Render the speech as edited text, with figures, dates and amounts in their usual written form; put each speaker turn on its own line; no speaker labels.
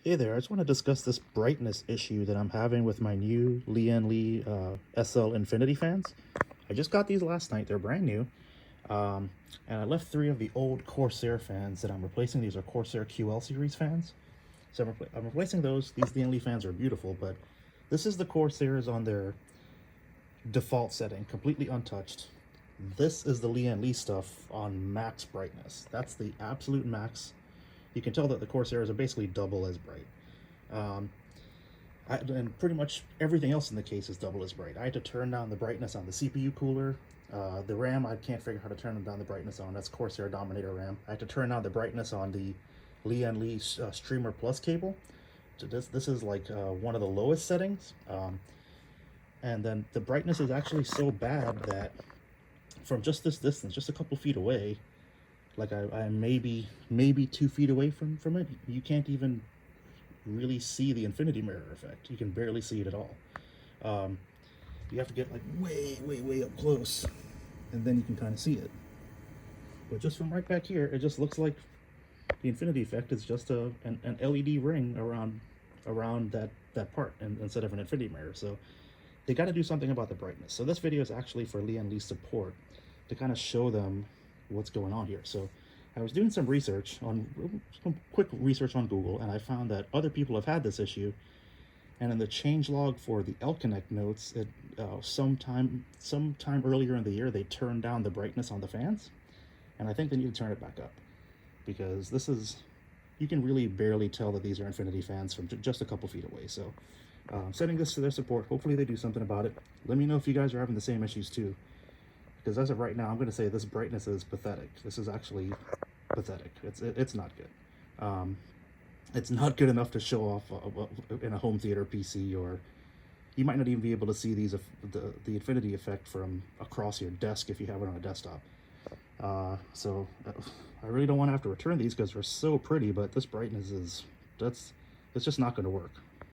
Hey there, I just want to discuss this brightness issue that I'm having with my new Lian Li SL Infinity fans. I just got these last night, they're brand new. Um, and I left 3 of the old Corsair fans that I'm replacing. These are Corsair QL series fans. So I'm replacing those. These Lian Li fans are beautiful, but this is the Corsairs on their default setting, completely untouched. This is the Lian Li stuff on max brightness. That's the absolute max. You can tell that the Corsairs are basically double as bright. Um, and pretty much everything else in the case is double as bright. I had to turn down the brightness on the CPU cooler. The RAM, I can't figure out how to turn down the brightness on. That's Corsair Dominator RAM. I had to turn down the brightness on the Lian Li Streamer Plus cable. So this is like one of the lowest settings. And then the brightness is actually so bad that from just this distance, just a couple feet away, like I'm maybe 2 feet away from it, you can't even really see the infinity mirror effect. You can barely see it at all. Um, you have to get like way up close, and then you can kind of see it. But just from right back here, it just looks like the infinity effect is just an LED ring around that part, and instead of an infinity mirror. So they got to do something about the brightness. So this video is actually for Lian Li support to kind of show them what's going on here. So I was doing some quick research on Google, and I found that other people have had this issue. And in the changelog for the L Connect notes, sometime earlier in the year, they turned down the brightness on the fans, and I think they need to turn it back up, because you can really barely tell that these are Infinity fans from just a couple feet away. So setting this to their support. Hopefully they do something about it. Let me know if you guys are having the same issues too, because as of right now, I'm going to say this brightness is pathetic. This is actually pathetic. It's not good. It's not good enough to show off in a home theater PC, or you might not even be able to see the infinity effect from across your desk if you have it on a desktop. So I really don't want to have to return these because they're so pretty, but this brightness it's just not going to work.